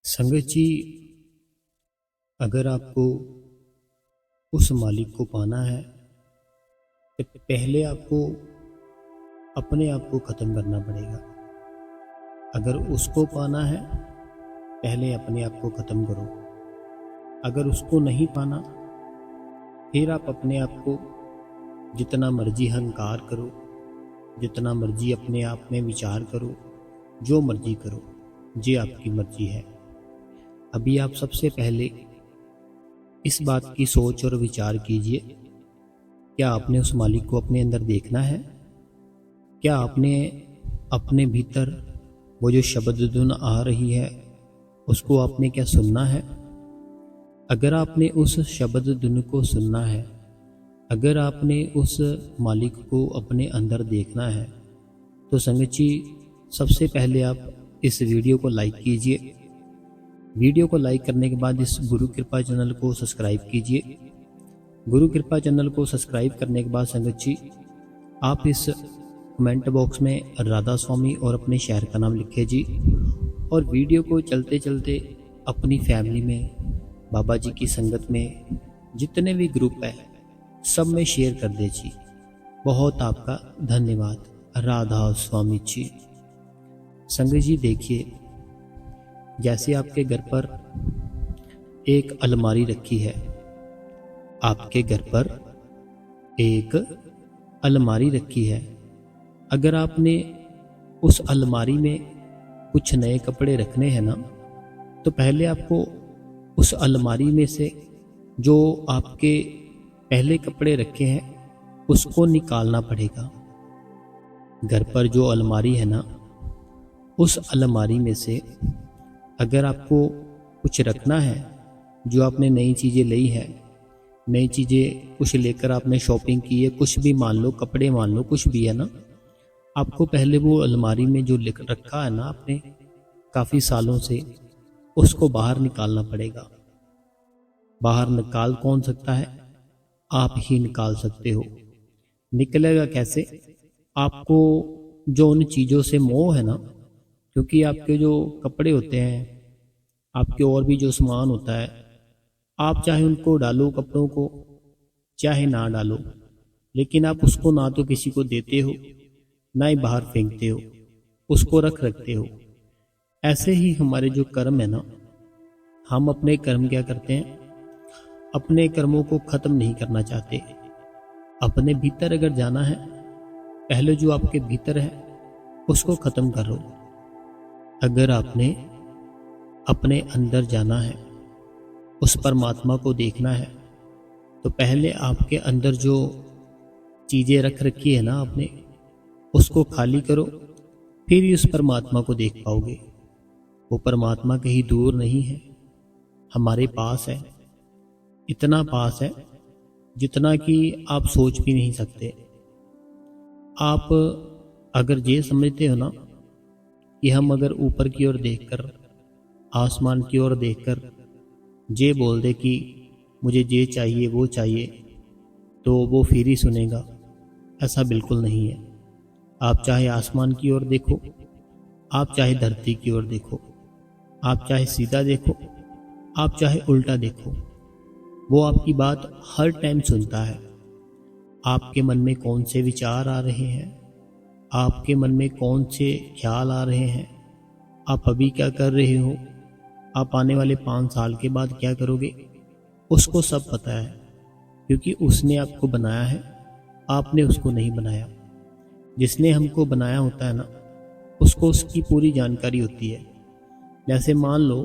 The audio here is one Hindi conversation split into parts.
संगत जी, अगर आपको उस मालिक को पाना है तो पहले आपको अपने आप को ख़त्म करना पड़ेगा। अगर उसको पाना है पहले अपने आप को ख़त्म करो। अगर उसको नहीं पाना फिर आप अपने आप को जितना मर्जी अहंकार करो, जितना मर्जी अपने आप में विचार करो, जो मर्जी करो, ये आपकी मर्जी है। अभी आप सबसे पहले इस बात की सोच और विचार कीजिए, क्या आपने उस मालिक को अपने अंदर देखना है? क्या आपने अपने भीतर वो जो शब्द धुन आ रही है उसको आपने क्या सुनना है? अगर आपने उस शब्द धुन को सुनना है, अगर आपने उस मालिक को अपने अंदर देखना है, तो संगत जी सबसे पहले आप इस वीडियो को लाइक कीजिए। वीडियो को लाइक करने के बाद इस गुरु कृपा चैनल को सब्सक्राइब कीजिए। गुरु कृपा चैनल को सब्सक्राइब करने के बाद संगत जी आप इस कमेंट बॉक्स में राधा स्वामी और अपने शहर का नाम लिखे जी, और वीडियो को चलते चलते अपनी फैमिली में, बाबा जी की संगत में, जितने भी ग्रुप है सब में शेयर कर दे जी। बहुत आपका धन्यवाद। राधा स्वामी जी। संगत जी देखिए, जैसे आपके घर पर एक अलमारी रखी है, आपके घर पर एक अलमारी रखी है। अगर आपने उस अलमारी में कुछ नए कपड़े रखने हैं ना, तो पहले आपको उस अलमारी में से जो आपके पहले कपड़े रखे हैं उसको निकालना पड़ेगा। घर पर जो अलमारी है ना, उस अलमारी में से अगर आपको कुछ रखना है, जो आपने नई चीज़ें ली है, नई चीज़ें कुछ लेकर आपने शॉपिंग की है, कुछ भी मान लो, कपड़े मान लो, कुछ भी है ना, आपको पहले वो अलमारी में जो लिख रखा है ना आपने काफ़ी सालों से, उसको बाहर निकालना पड़ेगा। बाहर निकाल कौन सकता है? आप ही निकाल सकते हो। निकलेगा कैसे? आपको जो उन चीज़ों से मोह है ना, क्योंकि आपके जो कपड़े होते हैं, आपके और भी जो सामान होता है, आप चाहे उनको डालो कपड़ों को, चाहे ना डालो, लेकिन आप उसको ना तो किसी को देते हो, ना ही बाहर फेंकते हो, उसको रखते हो। ऐसे ही हमारे जो कर्म है ना, हम अपने कर्म क्या करते हैं? अपने कर्मों को ख़त्म नहीं करना चाहते। अपने भीतर अगर जाना है, पहले जो आपके भीतर है उसको ख़त्म करो। अगर आपने अपने अंदर जाना है, उस परमात्मा को देखना है, तो पहले आपके अंदर जो चीज़ें रख रखी है ना आपने, उसको खाली करो, फिर ही उस परमात्मा को देख पाओगे। वो परमात्मा कहीं दूर नहीं है, हमारे पास है। इतना पास है जितना कि आप सोच भी नहीं सकते। आप अगर ये समझते हो ना कि हम अगर ऊपर की ओर देखकर, आसमान की ओर देखकर ये बोल दे कि मुझे ये चाहिए वो चाहिए, तो वो फिर ही सुनेगा, ऐसा बिल्कुल नहीं है। आप चाहे आसमान की ओर देखो, आप चाहे धरती की ओर देखो, आप चाहे सीधा देखो, आप चाहे उल्टा देखो, वो आपकी बात हर टाइम सुनता है। आपके मन में कौन से विचार आ रहे हैं, आपके मन में कौन से ख्याल आ रहे हैं, आप अभी क्या कर रहे हो, आप आने वाले 5 साल के बाद क्या करोगे, उसको सब पता है। क्योंकि उसने आपको बनाया है, आपने उसको नहीं बनाया। जिसने हमको बनाया होता है ना, उसको उसकी पूरी जानकारी होती है। जैसे मान लो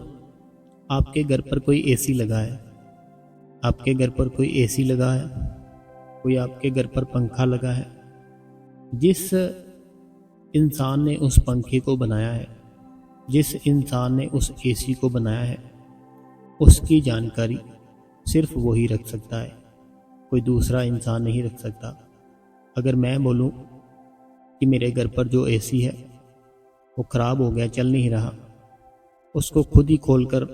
आपके घर पर कोई एसी लगा है, आपके घर पर कोई एसी लगा है, कोई आपके घर पर पंखा लगा है। जिस इंसान ने उस पंखे को बनाया है, जिस इंसान ने उस एसी को बनाया है, उसकी जानकारी सिर्फ वही रख सकता है, कोई दूसरा इंसान नहीं रख सकता। अगर मैं बोलूं कि मेरे घर पर जो एसी है वो ख़राब हो गया, चल नहीं रहा, उसको खुद ही खोलकर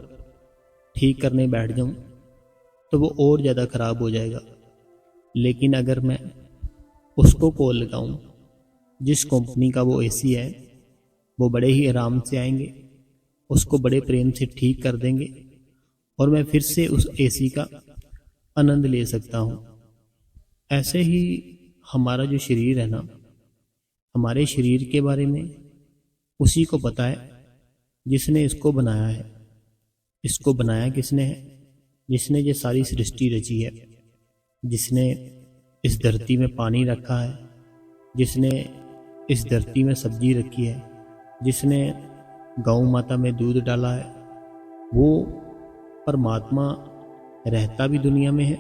ठीक करने बैठ जाऊं, तो वो और ज़्यादा ख़राब हो जाएगा। लेकिन अगर मैं उसको कॉल लगाऊं, जिस कंपनी का वो एसी है, वो बड़े ही आराम से आएंगे उसको बड़े प्रेम से ठीक कर देंगे और मैं फिर से उस एसी का आनंद ले सकता हूँ। ऐसे ही हमारा जो शरीर है ना, हमारे शरीर के बारे में उसी को पता है जिसने इसको बनाया है। इसको बनाया किसने है? जिसने ये सारी सृष्टि रची है, जिसने इस धरती में पानी रखा है, जिसने इस धरती में सब्जी रखी है, जिसने गौ माता में दूध डाला है। वो परमात्मा रहता भी दुनिया में है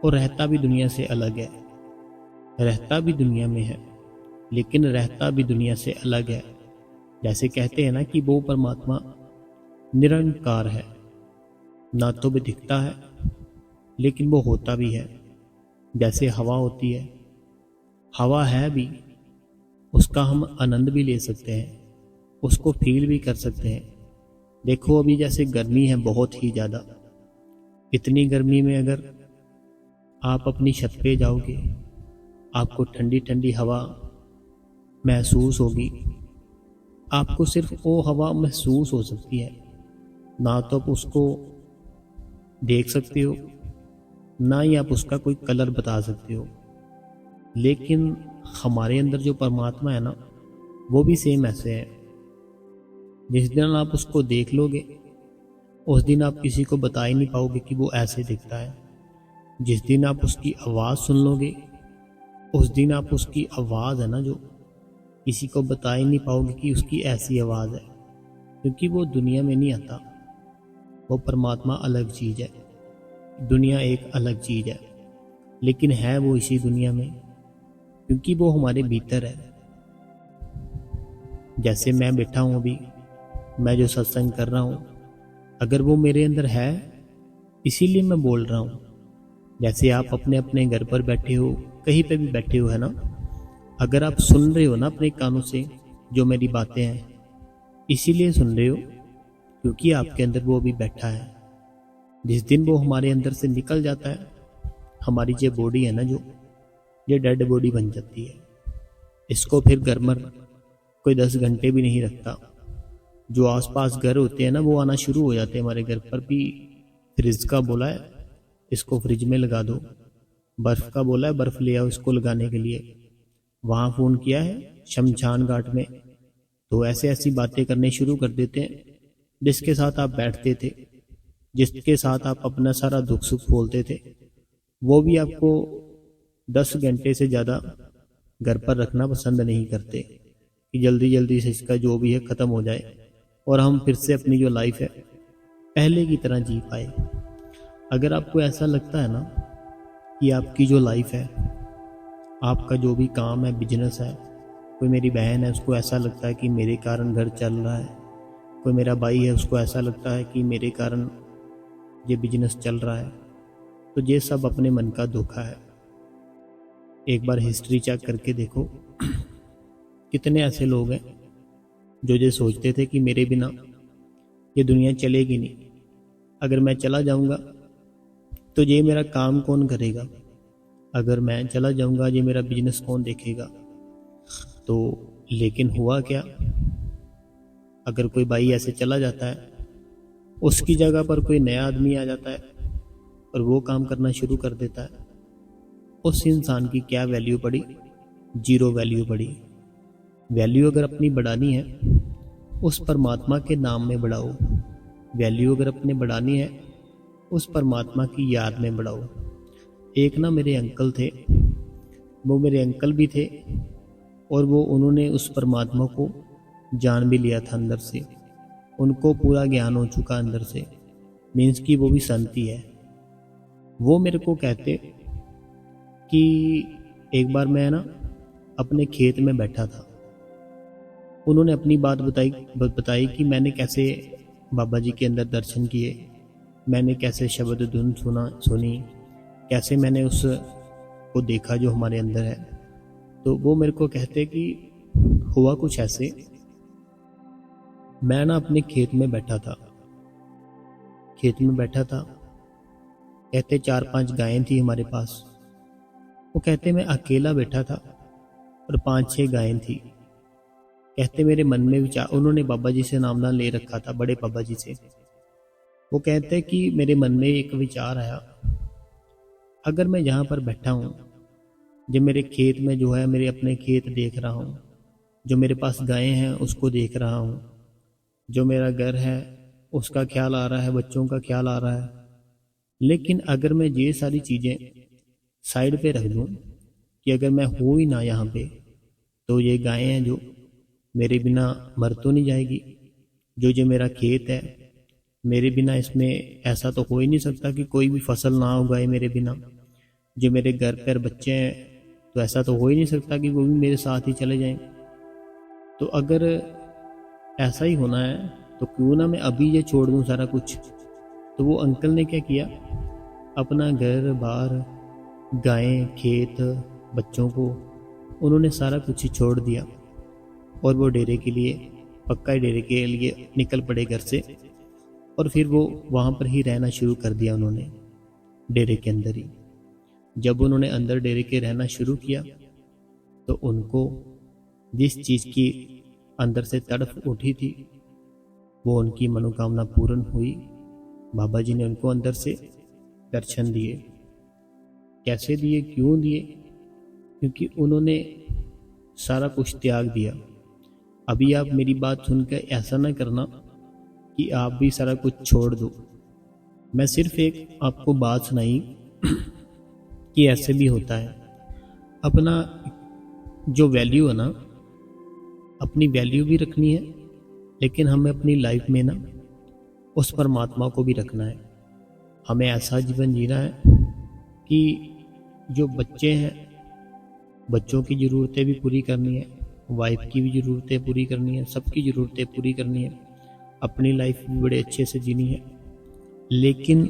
और रहता भी दुनिया से अलग है। रहता भी दुनिया में है लेकिन रहता भी दुनिया से अलग है। जैसे कहते हैं ना कि वो परमात्मा निरंकार है, ना तो भी दिखता है लेकिन वो होता भी है। जैसे हवा होती है, हवा है भी, उसका हम आनंद भी ले सकते हैं, उसको फील भी कर सकते हैं। देखो अभी जैसे गर्मी है बहुत ही ज़्यादा, इतनी गर्मी में अगर आप अपनी छत पे जाओगे आपको ठंडी ठंडी हवा महसूस होगी। आपको सिर्फ वो हवा महसूस हो सकती है, ना तो आप उसको देख सकते हो, ना ही आप उसका कोई कलर बता सकते हो। लेकिन हमारे अंदर जो परमात्मा है ना, वो भी सेम ऐसे है। जिस दिन आप उसको देख लोगे उस दिन आप किसी को बता ही नहीं पाओगे कि वो ऐसे दिखता है। जिस दिन आप उसकी आवाज़ सुन लोगे उस दिन आप उसकी आवाज़ है ना, जो किसी को बता ही नहीं पाओगे कि उसकी ऐसी आवाज़ है, क्योंकि वो दुनिया में नहीं आता। वो परमात्मा अलग चीज़ है, दुनिया एक अलग चीज़ है, लेकिन है वो इसी दुनिया में, क्योंकि वो हमारे भीतर है। जैसे मैं बैठा हूँ अभी, मैं जो सत्संग कर रहा हूँ, अगर वो मेरे अंदर है इसीलिए मैं बोल रहा हूँ। जैसे आप अपने अपने घर पर बैठे हो, कहीं पे भी बैठे हो, है ना, अगर आप सुन रहे हो ना अपने कानों से जो मेरी बातें हैं, इसीलिए सुन रहे हो क्योंकि आपके अंदर वो अभी बैठा है। जिस दिन वो हमारे अंदर से निकल जाता है, हमारी जो बॉडी है ना, जो ये डेड बॉडी बन जाती है। इसको फिर घर में कोई 10 घंटे भी नहीं रखता। जो आसपास घर होते हैं ना, वो आना शुरू हो जाते हैं। हमारे घर पर भी फ्रिज का बोला है इसको फ्रिज में लगा दो, बर्फ़ का बोला है बर्फ़ ले आओ इसको लगाने के लिए, वहाँ फ़ोन किया है शमशान घाट में। तो ऐसे ऐसी बातें करने शुरू कर देते हैं। जिसके साथ आप बैठते थे, जिसके साथ आप अपना सारा दुख सुख बोलते थे, वो भी आपको 10 घंटे से ज़्यादा घर पर रखना पसंद नहीं करते कि जल्दी जल्दी से इसका जो भी है ख़त्म हो जाए और हम फिर से अपनी जो लाइफ है पहले की तरह जी पाए। अगर आपको ऐसा लगता है ना कि आपकी जो लाइफ है, आपका जो भी काम है, बिजनेस है, कोई मेरी बहन है उसको ऐसा लगता है कि मेरे कारण घर चल रहा है, कोई मेरा भाई है उसको ऐसा लगता है कि मेरे कारण ये बिजनेस चल रहा है, तो ये सब अपने मन का धोखा है। एक बार हिस्ट्री चेक करके देखो कितने ऐसे लोग हैं जो ये सोचते थे कि मेरे बिना ये दुनिया चलेगी नहीं, अगर मैं चला जाऊंगा तो ये मेरा काम कौन करेगा, अगर मैं चला जाऊंगा ये मेरा बिजनेस कौन देखेगा। तो लेकिन हुआ क्या, अगर कोई भाई ऐसे चला जाता है, उसकी जगह पर कोई नया आदमी आ जाता है और वो काम करना शुरू कर देता है, उस इंसान की क्या वैल्यू पड़ी? जीरो वैल्यू पड़ी। वैल्यू अगर अपनी बढ़ानी है उस परमात्मा के नाम में बढ़ाओ। वैल्यू अगर अपने बढ़ानी है उस परमात्मा की याद में बढ़ाओ। एक ना मेरे अंकल थे, वो मेरे अंकल भी थे और वो उन्होंने उस परमात्मा को जान भी लिया था अंदर से। उनको पूरा ज्ञान हो चुका अंदर से, मीन्स कि वो भी संत ही है। वो मेरे को कहते कि एक बार मैं ना अपने खेत में बैठा था, उन्होंने अपनी बात बताई कि मैंने कैसे बाबा जी के अंदर दर्शन किए, मैंने कैसे शब्द धुन सुनी, कैसे मैंने उस को देखा जो हमारे अंदर है। तो वो मेरे को कहते कि हुआ कुछ ऐसे, मैं ना अपने खेत में बैठा था, कहते 4-5 गायें थी हमारे पास। वो कहते मैं अकेला बैठा था और 5-6 गायें थी। कहते मेरे मन में विचार, उन्होंने बाबा जी से नामदान ले रखा था, बड़े बाबा जी से। वो कहते कि मेरे मन में एक विचार आया, अगर मैं यहाँ पर बैठा हूँ, जब मेरे खेत में जो है, मेरे अपने खेत देख रहा हूँ, जो मेरे पास गायें हैं उसको देख रहा हूँ, जो मेरा घर है उसका ख्याल आ रहा है, बच्चों का ख्याल आ रहा है, लेकिन अगर मैं ये सारी चीज़ें साइड पे रख दूँ कि अगर मैं हूँ ही ना यहाँ पे, तो ये गायें हैं जो मेरे बिना मर तो नहीं जाएगी, जो मेरा खेत है मेरे बिना इसमें ऐसा तो हो ही नहीं सकता कि कोई भी फसल ना उगाए मेरे बिना, जो मेरे घर पर बच्चे हैं तो ऐसा तो हो ही नहीं सकता कि वो भी मेरे साथ ही चले जाएं। तो अगर ऐसा ही होना है तो क्यों ना मैं अभी ये छोड़ दूं सारा कुछ। तो वो अंकल ने क्या किया, अपना घर बार, गायें, खेत, बच्चों को उन्होंने सारा कुछ ही छोड़ दिया और वो डेरे के लिए, पक्का डेरे के लिए निकल पड़े घर से। और फिर वो वहाँ पर ही रहना शुरू कर दिया उन्होंने, डेरे के अंदर ही। जब उन्होंने अंदर डेरे के रहना शुरू किया तो उनको जिस चीज़ की अंदर से तड़प उठी थी वो उनकी मनोकामना पूर्ण हुई। बाबा जी ने उनको अंदर से दर्शन दिए। कैसे दिए, क्यों दिए? क्योंकि उन्होंने सारा कुछ त्याग दिया। अभी आप मेरी बात सुनकर ऐसा ना करना कि आप भी सारा कुछ छोड़ दो। मैं सिर्फ एक आपको बात सुनाई कि ऐसे भी होता है। अपना जो वैल्यू है ना, अपनी वैल्यू भी रखनी है, लेकिन हमें अपनी लाइफ में ना उस परमात्मा को भी रखना है। हमें ऐसा जीवन जीना है कि जो बच्चे हैं, बच्चों की ज़रूरतें भी पूरी करनी है, वाइफ की भी ज़रूरतें पूरी करनी है, सबकी ज़रूरतें पूरी करनी है, अपनी लाइफ भी बड़े अच्छे से जीनी है, लेकिन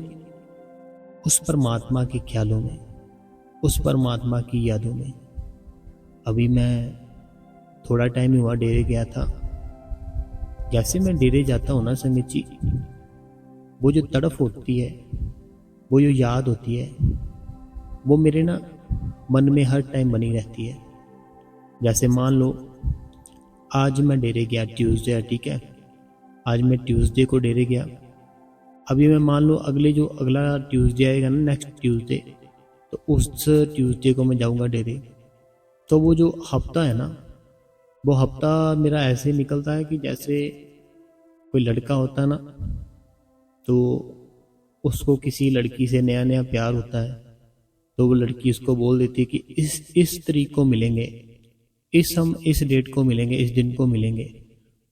उस परमात्मा के ख्यालों में, उस परमात्मा की यादों में। अभी मैं थोड़ा टाइम हुआ डेरे गया था। जैसे मैं डेरे जाता हूँ ना संगत जी, वो जो तड़फ होती है, वो जो याद होती है, वो मेरे ना मन में हर टाइम बनी रहती है। जैसे मान लो आज मैं डेरे गया, ट्यूसडे है, ठीक है, आज मैं ट्यूसडे को डेरे गया। अभी मैं मान लो अगला ट्यूसडे आएगा ना, नेक्स्ट ट्यूसडे, तो उस ट्यूसडे को मैं जाऊंगा डेरे। तो वो जो हफ्ता है ना, वो हफ्ता मेरा ऐसे निकलता है कि जैसे कोई लड़का होता है ना, तो उसको किसी लड़की से नया नया प्यार होता है, तो वो लड़की उसको बोल देती है कि इस तारीख को मिलेंगे, हम इस डेट को मिलेंगे, इस दिन को मिलेंगे।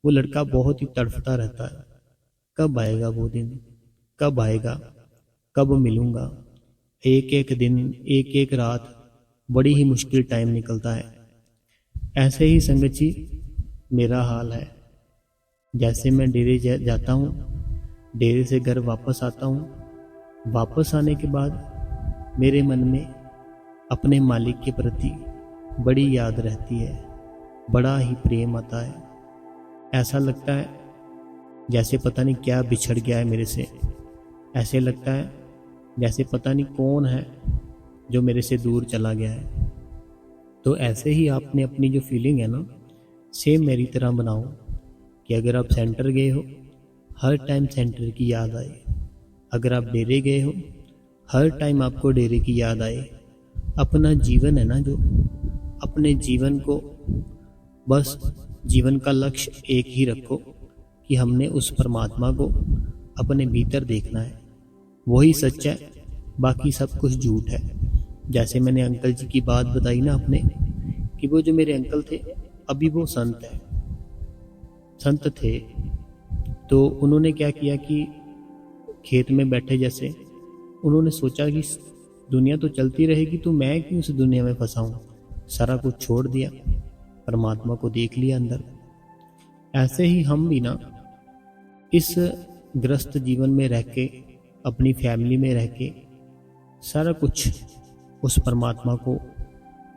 वो लड़का बहुत ही तड़पता रहता है, कब आएगा वो दिन, कब आएगा, कब मिलूंगा। एक एक दिन, एक एक रात बड़ी ही मुश्किल टाइम निकलता है। ऐसे ही संगत जी मेरा हाल है। जैसे मैं डेरे जाता हूँ, डेरे से घर वापस आता हूँ, वापस आने के बाद मेरे मन में अपने मालिक के प्रति बड़ी याद रहती है, बड़ा ही प्रेम आता है। ऐसा लगता है जैसे पता नहीं क्या बिछड़ गया है मेरे से। ऐसे लगता है जैसे पता नहीं कौन है जो मेरे से दूर चला गया है। तो ऐसे ही आपने अपनी जो फीलिंग है ना, सेम मेरी तरह बनाओ कि अगर आप सेंटर गए हो, हर टाइम सेंटर की याद आए। अगर आप डेरे गए हो, हर टाइम आपको डेरे की याद आए। अपना जीवन है ना, जो अपने जीवन को, बस जीवन का लक्ष्य एक ही रखो कि हमने उस परमात्मा को अपने भीतर देखना है। वही सच है, बाकी सब कुछ झूठ है। जैसे मैंने अंकल जी की बात बताई ना अपने, कि वो जो मेरे अंकल थे, अभी वो संत है, संत थे। तो उन्होंने क्या किया कि खेत में बैठे जैसे उन्होंने सोचा कि दुनिया तो चलती रहेगी, तो मैं क्यों उस दुनिया में फंसा हूँ। सारा कुछ छोड़ दिया, परमात्मा को देख लिया अंदर। ऐसे ही हम भी ना इस ग्रस्त जीवन में रह के, अपनी फैमिली में रह के सारा कुछ उस परमात्मा को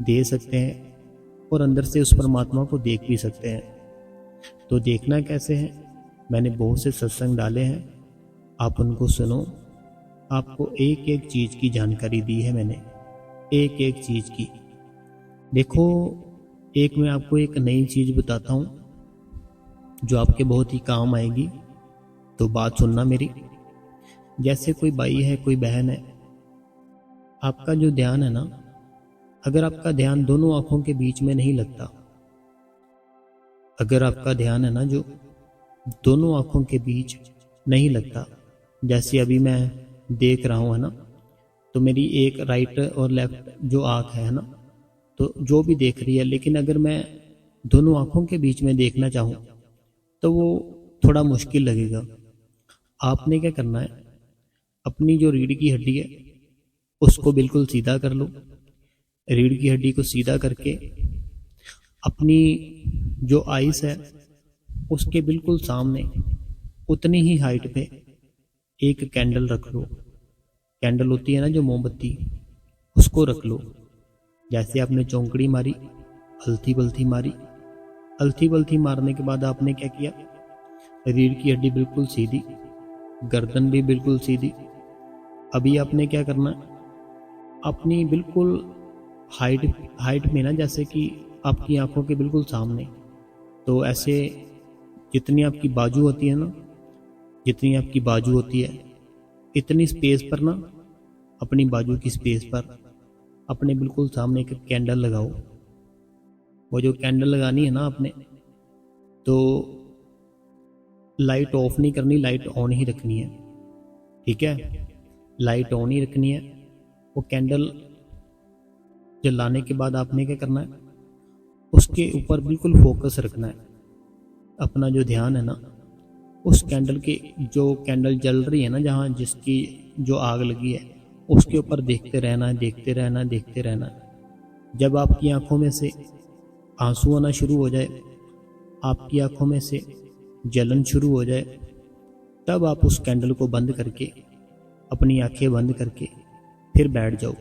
दे सकते हैं और अंदर से उस परमात्मा को देख भी सकते हैं। तो देखना कैसे है, मैंने बहुत से सत्संग डाले हैं, आप उनको सुनो। आपको एक एक चीज़ की जानकारी दी है मैंने, एक एक चीज़ की। देखो, एक मैं आपको एक नई चीज़ बताता हूँ जो आपके बहुत ही काम आएगी। तो बात सुनना मेरी। जैसे कोई भाई है, कोई बहन है, आपका जो ध्यान है ना, अगर आपका ध्यान दोनों आंखों के बीच में नहीं लगता, अगर आपका ध्यान है ना जो दोनों आंखों के बीच नहीं लगता, जैसे अभी मैं देख रहा हूँ है ना, तो मेरी एक राइट और लेफ्ट जो आंख है ना, तो जो भी देख रही है, लेकिन अगर मैं दोनों आंखों के बीच में देखना चाहूँ तो वो थोड़ा मुश्किल लगेगा। आपने क्या करना है, अपनी जो रीढ़ की हड्डी है उसको बिल्कुल सीधा कर लो। रीढ़ की हड्डी को सीधा करके अपनी जो आइस है उसके बिल्कुल सामने उतनी ही हाइट पे एक कैंडल रख लो। कैंडल होती है ना जो मोमबत्ती, उसको रख लो। जैसे आपने चौंकड़ी मारी, हल्थी बल्थी मारी, हल्थी बल्थी मारने के बाद आपने क्या किया, रीढ़ की हड्डी बिल्कुल सीधी, गर्दन भी बिल्कुल सीधी। अभी आपने क्या करना है, अपनी बिल्कुल हाइट में ना, जैसे कि आपकी आंखों के बिल्कुल सामने, तो ऐसे जितनी आपकी बाजू होती है ना, जितनी आपकी बाजू होती है इतनी स्पेस पर ना, अपनी बाजू की स्पेस पर अपने बिल्कुल सामने एक कैंडल लगाओ। वो जो कैंडल लगानी है ना आपने, तो लाइट ऑफ नहीं करनी, लाइट ऑन ही रखनी है, ठीक है। लाइट ऑन ही रखनी है। वो कैंडल जलाने के बाद आपने क्या करना है, उसके ऊपर बिल्कुल फोकस रखना है। अपना जो ध्यान है ना, उस कैंडल के, जो कैंडल जल रही है ना, जहाँ जिसकी जो आग लगी है उसके ऊपर देखते रहना है, देखते रहना है, देखते रहना है। जब आपकी आंखों में से आंसू आना शुरू हो जाए, आपकी आंखों में से जलन शुरू हो जाए, तब आप उस कैंडल को बंद करके, अपनी आंखें बंद करके फिर बैठ जाओ।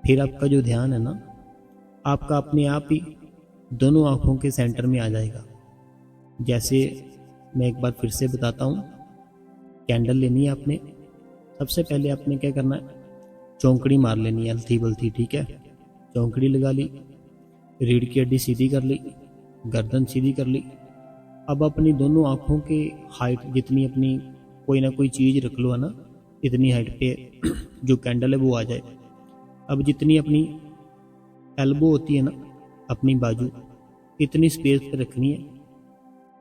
फिर आपका जो ध्यान है ना, आपका अपने आप ही दोनों आंखों के सेंटर में आ जाएगा। जैसे मैं एक बार फिर से बताता हूँ। कैंडल लेनी है आपने, सबसे पहले आपने क्या करना है, चौंकड़ी मार लेनी है हल्थी बल्थी, ठीक है। चौंकड़ी लगा ली, रीढ़ की हड्डी सीधी कर ली, गर्दन सीधी कर ली। अब अपनी दोनों आंखों के हाइट जितनी, अपनी कोई ना कोई चीज़ रख लो है ना, इतनी हाइट पे जो कैंडल है वो आ जाए। अब जितनी अपनी एल्बो होती है ना, अपनी बाजू, इतनी स्पेस पे रखनी है।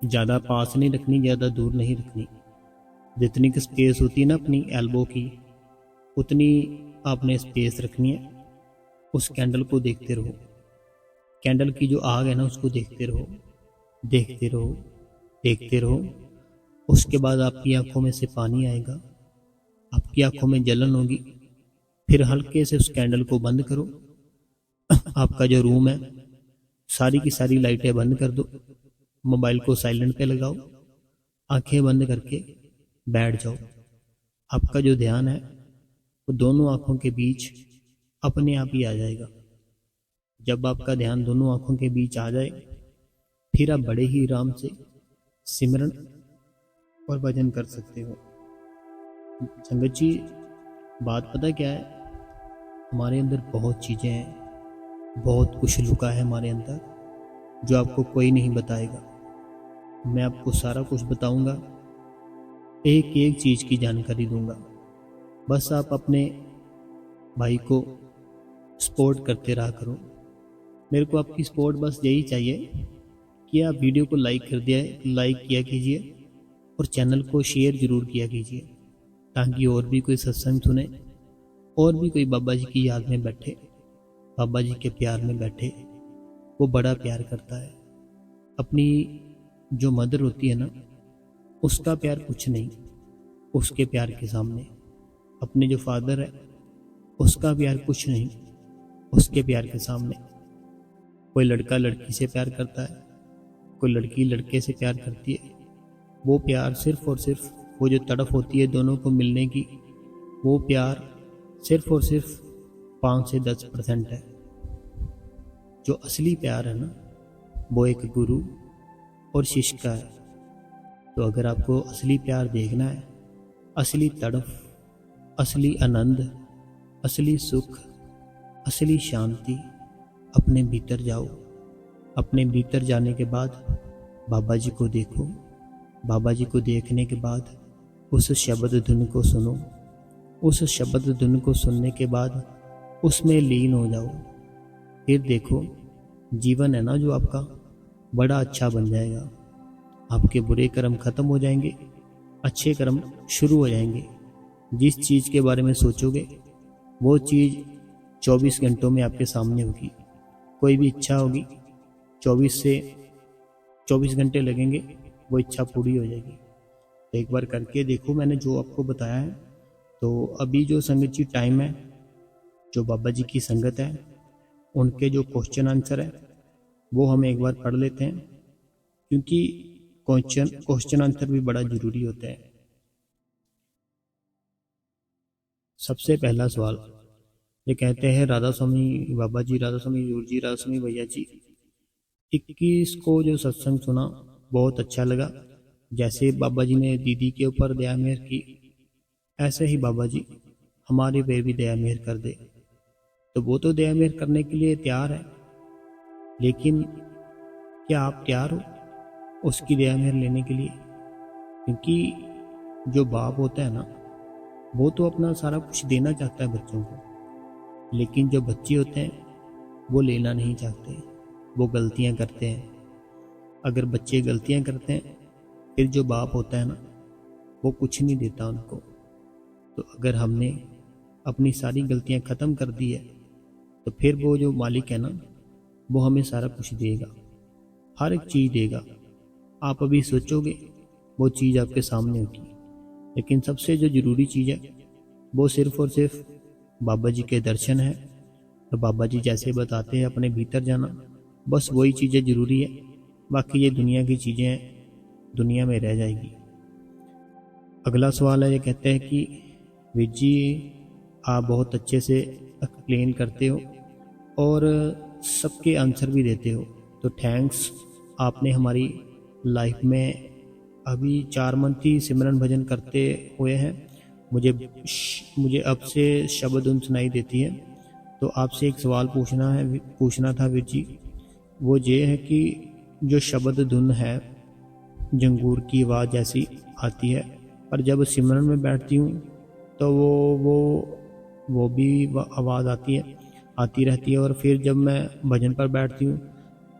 ज़्यादा पास नहीं रखनी, ज़्यादा दूर नहीं रखनी। जितनी की स्पेस होती है ना अपनी एल्बो की, उतनी आपने स्पेस रखनी है। उस कैंडल को देखते रहो, कैंडल की जो आग है ना उसको देखते रहो, देखते रहो, देखते रहो। उसके बाद आपकी आंखों में से पानी आएगा, आपकी आंखों में जलन होगी। फिर हल्के से उस कैंडल को बंद करो। आपका जो रूम है, सारी की सारी लाइटें बंद कर दो, मोबाइल को साइलेंट पे लगाओ, आंखें बंद करके बैठ जाओ। आपका जो ध्यान है वो दोनों आंखों के बीच अपने आप ही आ जाएगा। जब आपका ध्यान दोनों आंखों के बीच आ जाए, फिर आप बड़े ही आराम से सिमरन और भजन कर सकते हो। संगत जी, बात पता क्या है, हमारे अंदर बहुत चीज़ें हैं, बहुत कुछ लुका है हमारे अंदर, जो आपको कोई नहीं बताएगा। मैं आपको सारा कुछ बताऊंगा, एक एक चीज़ की जानकारी दूंगा। बस आप अपने भाई को सपोर्ट करते रहा करो। मेरे को आपकी सपोर्ट बस यही चाहिए कि आप वीडियो को लाइक किया कीजिए, और चैनल को शेयर ज़रूर किया कीजिए, ताकि और भी कोई सत्संग सुने, और भी कोई बाबा जी की याद में बैठे, बाबा जी के प्यार में बैठे। वो बड़ा प्यार करता है। अपनी जो मदर होती है ना, उसका प्यार कुछ नहीं उसके प्यार के सामने। अपने जो फादर है, उसका प्यार कुछ नहीं उसके प्यार के सामने। कोई लड़का लड़की से प्यार करता है, कोई लड़की लड़के से प्यार करती है। वो प्यार सिर्फ और सिर्फ, वो जो तड़प होती है दोनों को मिलने की, वो प्यार सिर्फ और सिर्फ 5 से 10% है। जो असली प्यार है ना, वो एक गुरु और शिष्य का है। तो अगर आपको असली प्यार देखना है, असली तड़प, असली आनंद, असली सुख, असली शांति, अपने भीतर जाओ। अपने भीतर जाने के बाद बाबा जी को देखो। बाबा जी को देखने के बाद उस शब्द धुन को सुनो। उस शब्द धुन को सुनने के बाद उसमें लीन हो जाओ। फिर देखो, जीवन है ना जो आपका, बड़ा अच्छा बन जाएगा। आपके बुरे कर्म खत्म हो जाएंगे, अच्छे कर्म शुरू हो जाएंगे। जिस चीज़ के बारे में सोचोगे वो चीज़ 24 घंटों में आपके सामने होगी। कोई भी इच्छा होगी, 24 घंटे लगेंगे, वो इच्छा पूरी हो जाएगी। तो एक बार करके देखो, मैंने जो आपको बताया है। तो अभी जो संगत जी टाइम है, जो बाबा जी की संगत है, उनके जो क्वेश्चन आंसर है वो हम एक बार पढ़ लेते हैं, क्योंकि क्वेश्चन आंसर भी बड़ा ज़रूरी होता है। सबसे पहला सवाल ये कहते हैं, राधा स्वामी बाबा जी, राधा स्वामी यूर जी, राधा स्वामी भैया जी, 21 को जो सत्संग सुना बहुत अच्छा लगा। जैसे बाबा जी ने दीदी के ऊपर दया मेहर की, ऐसे ही बाबा जी हमारे पे भी दया मेहर कर दे। तो वो तो दया मेहर करने के लिए तैयार है, लेकिन क्या आप तैयार हो उसकी दया मेहर लेने के लिए? क्योंकि जो बाप होता है ना, वो तो अपना सारा कुछ देना चाहता है बच्चों को, लेकिन जो बच्चे होते हैं वो लेना नहीं चाहते, वो गलतियां करते हैं। अगर बच्चे गलतियां करते हैं, फिर जो बाप होता है ना, वो कुछ नहीं देता उनको। तो अगर हमने अपनी सारी गलतियां ख़त्म कर दी है, तो फिर वो जो मालिक है ना, वो हमें सारा कुछ देगा, हर एक चीज़ देगा। आप अभी सोचोगे वो चीज़ आपके सामने होगी, लेकिन सबसे जो ज़रूरी चीज़ है वो सिर्फ़ और सिर्फ बाबा जी के दर्शन है। तो बाबा जी जैसे बताते हैं अपने भीतर जाना, बस वही चीज़ें ज़रूरी है। बाकी ये दुनिया की चीज़ें दुनिया में रह जाएगी। अगला सवाल है, ये कहते हैं कि वीर जी आप बहुत अच्छे से एक्सप्लेन करते हो और सबके आंसर भी देते हो, तो थैंक्स। आपने हमारी लाइफ में अभी 4 मंथ ही सिमरन भजन करते हुए हैं। मुझे अब से शब्द उन सुनाई देती है। तो आपसे एक सवाल पूछना था वीर जी। वो ये है कि जो शब्द धुन है जंगूर की आवाज़ जैसी आती है, पर जब सिमरन में बैठती हूँ तो वो भी आवाज़ आती रहती है, और फिर जब मैं भजन पर बैठती हूँ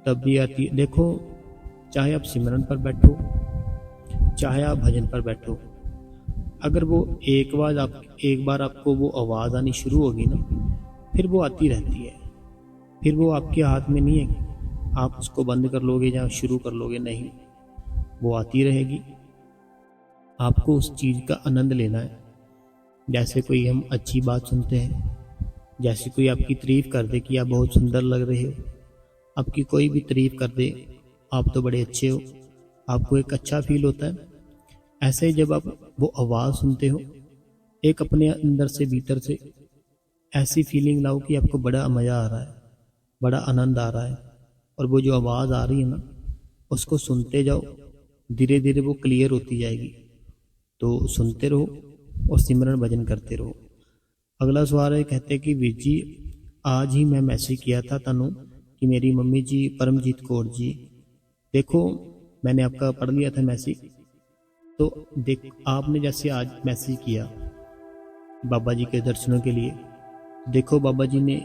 तब भी आती है। देखो, चाहे आप सिमरन पर बैठो, चाहे आप भजन पर बैठो, अगर वो एक बार आपको वो आवाज़ आनी शुरू होगी ना, फिर वो आती रहती है। फिर वो आपके हाथ में नहीं है आप उसको बंद कर लोगे या शुरू कर लोगे, नहीं, वो आती रहेगी। आपको उस चीज़ का आनंद लेना है। जैसे कोई हम अच्छी बात सुनते हैं, जैसे कोई आपकी तारीफ़ कर दे कि आप बहुत सुंदर लग रहे हो, आपकी कोई भी तारीफ़ कर दे, आप तो बड़े अच्छे हो, आपको एक अच्छा फील होता है। ऐसे ही जब आप वो आवाज़ सुनते हो, एक अपने अंदर से भीतर से ऐसी फीलिंग लाओ कि आपको बड़ा मज़ा आ रहा है, बड़ा आनंद आ रहा है, और वो जो आवाज़ आ रही है ना, उसको सुनते जाओ, धीरे धीरे वो क्लियर होती जाएगी। तो सुनते रहो और सिमरन भजन करते रहो। अगला सवाल है, कहते कि वीर जी आज ही मैं मैसेज किया था तनु कि मेरी मम्मी जी परमजीत कौर जी, देखो मैंने आपका पढ़ लिया था मैसेज। तो देख, आपने जैसे आज मैसेज किया बाबा जी के दर्शनों के लिए, देखो बाबा जी ने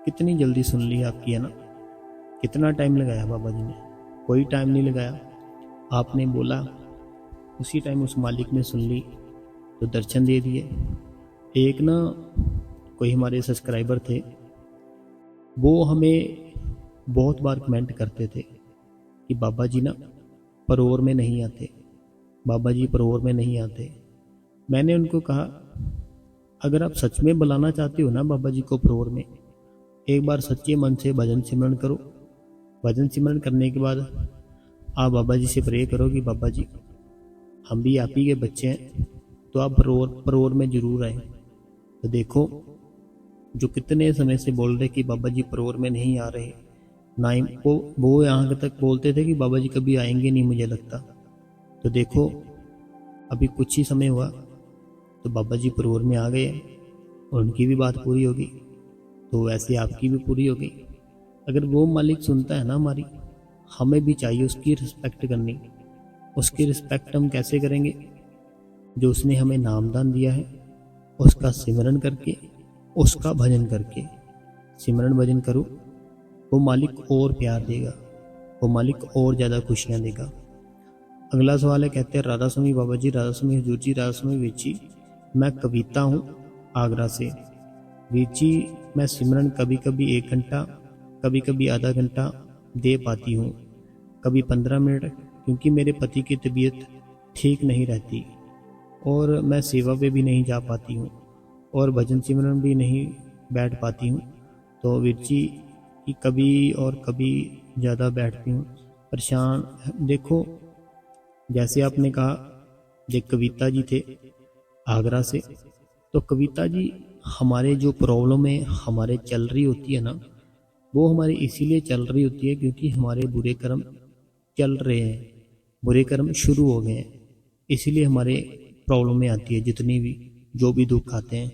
कितनी जल्दी सुन ली आपकी, है ना। कितना टाइम लगाया बाबा जी ने? कोई टाइम नहीं लगाया। आपने बोला उसी टाइम उस मालिक ने सुन ली, तो दर्शन दे दिए। एक ना कोई हमारे सब्सक्राइबर थे, वो हमें बहुत बार कमेंट करते थे कि बाबा जी ना परोर में नहीं आते, बाबा जी परोर में नहीं आते। मैंने उनको कहा, अगर आप सच में बुलाना चाहते हो ना बाबा जी को परोर में, एक बार सच्चे मन से भजन सिमरन करो। भजन सिमरन करने के बाद आप बाबा जी से प्रे करो कि बाबा जी हम भी आप ही के बच्चे हैं, तो आप परोर में ज़रूर आए। तो देखो, जो कितने समय से बोल रहे कि बाबा जी परोर में नहीं आ रहे, ना ही वो यहाँ तक बोलते थे कि बाबा जी कभी आएंगे नहीं मुझे लगता। तो देखो, अभी कुछ ही समय हुआ तो बाबा जी परोर में आ गए, और उनकी भी बात पूरी होगी, तो वैसे आपकी भी पूरी होगी। अगर वो मालिक सुनता है ना हमारी, हमें भी चाहिए उसकी रिस्पेक्ट करनी। उसकी रिस्पेक्ट हम कैसे करेंगे? जो उसने हमें नामदान दिया है उसका सिमरन करके, उसका भजन करके। सिमरन भजन करो, वो मालिक और प्यार देगा, वो मालिक और ज़्यादा खुशियाँ देगा। अगला सवाल है, कहते हैं राधा स्वामी बाबा जी, राधा स्वामी हजूर जी, राधा स्वामी वीर जी, मैं कविता हूँ आगरा से। वीर जी, मैं सिमरन कभी कभी 1 घंटा, कभी कभी आधा घंटा दे पाती हूँ, कभी 15 मिनट, क्योंकि मेरे पति की तबीयत ठीक नहीं रहती और मैं सेवा पे भी नहीं जा पाती हूँ और भजन सिमरन भी नहीं बैठ पाती हूँ। तो वीर जी कि कभी और कभी ज़्यादा बैठती हूँ, परेशान। देखो, जैसे आपने कहा ये कविता जी थे आगरा से, तो कविता जी हमारे जो प्रॉब्लम है हमारे चल रही होती है ना, वो हमारी इसीलिए चल रही होती है क्योंकि हमारे बुरे कर्म चल रहे हैं, बुरे कर्म शुरू हो गए हैं, इसीलिए हमारे प्रॉब्लमें आती है, जितनी भी जो भी दुख आते हैं।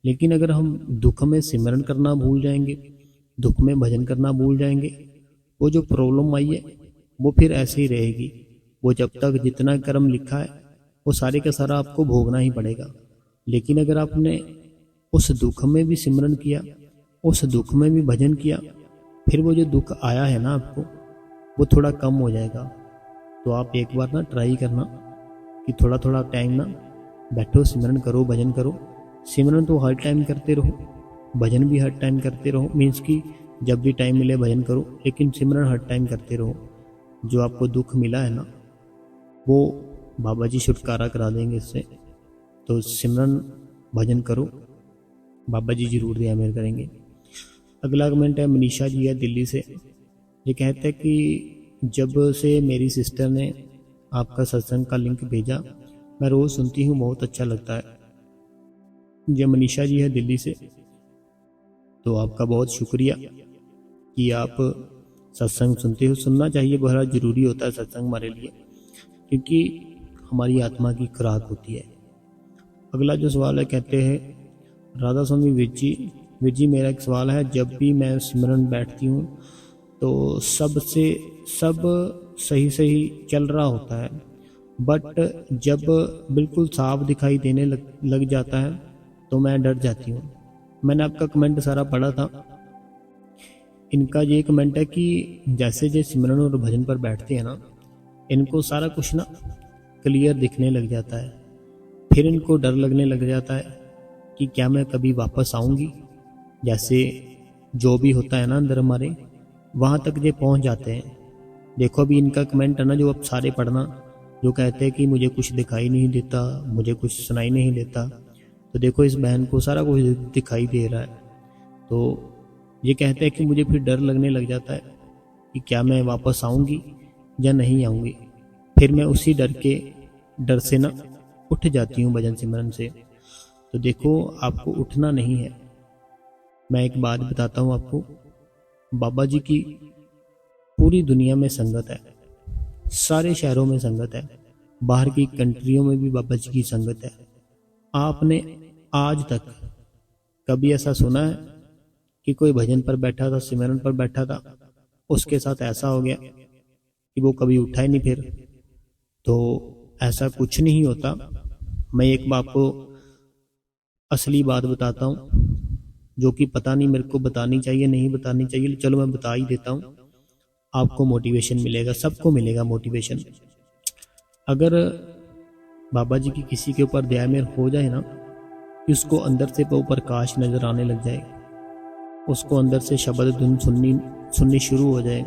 लेकिन अगर हम दुख में सिमरन करना भूल जाएंगे, दुख में भजन करना भूल जाएंगे, वो जो प्रॉब्लम आई है वो फिर ऐसे ही रहेगी। वो जब तक जितना कर्म लिखा है वो सारे का सारा आपको भोगना ही पड़ेगा। लेकिन अगर आपने उस दुख में भी सिमरन किया, उस दुख में भी भजन किया, फिर वो जो दुख आया है ना आपको, वो थोड़ा कम हो जाएगा। तो आप एक बार ना ट्राई करना कि थोड़ा थोड़ा टाइम ना बैठो, सिमरन करो, भजन करो। सिमरन तो हर टाइम करते रहो, भजन भी हर टाइम करते रहो, मीन्स कि जब भी टाइम मिले भजन करो, लेकिन सिमरन हर टाइम करते रहो। जो आपको दुख मिला है ना, वो बाबा जी छुटकारा करा देंगे इससे। तो सिमरन भजन करो, बाबा जी जरूर दया मेहर करेंगे। अगला कमेंट है, मनीषा जी है दिल्ली से। ये कहते हैं कि जब से मेरी सिस्टर ने आपका सत्संग का लिंक भेजा, मैं रोज़ सुनती हूँ, बहुत अच्छा लगता है। ये मनीषा जी है दिल्ली से। तो आपका बहुत शुक्रिया कि आप सत्संग सुनते हो। सुनना चाहिए, बहुत ज़रूरी होता है सत्संग हमारे लिए, क्योंकि हमारी आत्मा की खुराक होती है। अगला जो सवाल है, कहते हैं राधा स्वामी वीर जी मेरा एक सवाल है, जब भी मैं सिमरन बैठती हूँ तो सब सही सही चल रहा होता है, बट जब बिल्कुल साफ दिखाई देने लग जाता है तो मैं डर जाती हूँ। मैंने आपका कमेंट सारा पढ़ा था। इनका ये कमेंट है कि जैसे जैसे सिमरन और भजन पर बैठते हैं ना, इनको सारा कुछ ना क्लियर दिखने लग जाता है। फिर इनको डर लगने लग जाता है कि क्या मैं कभी वापस आऊँगी। जैसे जो भी होता है ना अंदर हमारे, वहाँ तक ये पहुँच जाते हैं। देखो अभी इनका कमेंट है ना, जो अब सारे पढ़ना, जो कहते हैं कि मुझे कुछ दिखाई नहीं देता, मुझे कुछ सुनाई नहीं देता। तो देखो इस बहन को सारा कुछ दिखाई दे रहा है। तो ये कहते हैं कि मुझे फिर डर लगने लग जाता है कि क्या मैं वापस आऊँगी या नहीं आऊँगी। फिर मैं उसी डर से ना उठ जाती हूँ भजन सिमरन से। तो देखो आपको उठना नहीं है। मैं एक बात बताता हूँ आपको, बाबा जी की पूरी दुनिया में संगत है, सारे शहरों में संगत है, बाहर की कंट्रियों में भी बाबा जी की संगत है। आपने आज तक कभी ऐसा सुना है कि कोई भजन पर बैठा था, सिमरन पर बैठा था, उसके साथ ऐसा हो गया कि वो कभी उठा ही नहीं? फिर तो ऐसा कुछ नहीं होता। मैं एक बात को असली बात बताता हूँ, जो कि पता नहीं मेरे को बतानी चाहिए नहीं बतानी चाहिए, चलो मैं बता ही देता हूँ। आपको मोटिवेशन मिलेगा, सबको मिलेगा मोटिवेशन। अगर बाबा जी की किसी के ऊपर दया मेहर हो जाए ना, कि उसको अंदर से वो प्रकाश नजर आने लग जाए, उसको अंदर से शब्द धुन सुननी शुरू हो जाए,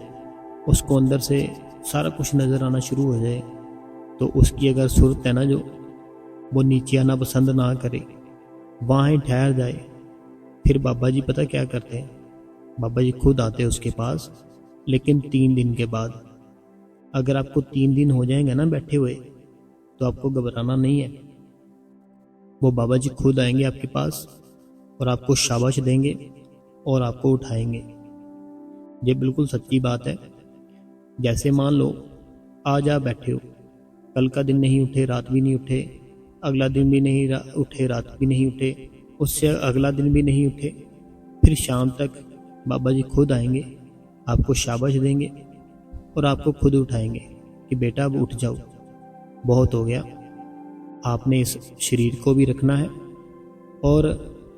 उसको अंदर से सारा कुछ नजर आना शुरू हो जाए, तो उसकी अगर सूरत है ना, जो वो नीचे आना पसंद ना करे, वहाँ ही ठहर जाए। फिर बाबा जी पता क्या करते हैं, बाबा जी खुद आते हैं उसके पास, लेकिन 3 दिन के बाद। अगर आपको 3 दिन हो जाएंगे ना बैठे हुए, तो आपको घबराना नहीं है। वो बाबा जी खुद आएंगे आपके पास और आपको शाबाश देंगे और आपको उठाएंगे। ये बिल्कुल सच्ची बात है। जैसे मान लो आज आप बैठे हो, कल का दिन नहीं उठे, रात भी नहीं उठे, अगला दिन भी नहीं उठे, रात भी नहीं उठे, उससे अगला दिन भी नहीं उठे, फिर शाम तक बाबा जी खुद आएंगे, आपको शाबाश देंगे और आपको खुद उठाएंगे कि बेटा अब उठ जाओ, बहुत हो गया। आपने इस शरीर को भी रखना है और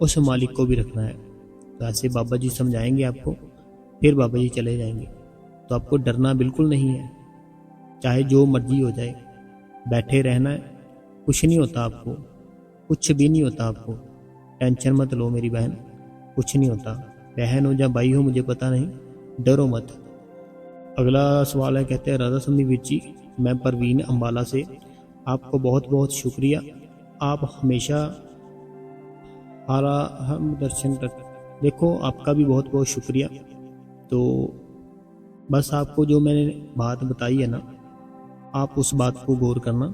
उस मालिक को भी रखना है। तो ऐसे बाबा जी समझाएंगे आपको, फिर बाबा जी चले जाएंगे। तो आपको डरना बिल्कुल नहीं है, चाहे जो मर्जी हो जाए, बैठे रहना है। कुछ नहीं होता आपको, कुछ भी नहीं होता आपको। टेंशन मत लो मेरी बहन, कुछ नहीं होता। बहन हो या भाई हो मुझे पता नहीं, डरो मत। अगला सवाल है, कहते हैं राधा स्वामी वीर जी, मैं परवीन अम्बाला से, आपको बहुत बहुत शुक्रिया। आप हमेशा हमारा हम दर्शन कर। देखो आपका भी बहुत बहुत शुक्रिया। तो बस आपको जो मैंने बात बताई है ना, आप उस बात को गौर करना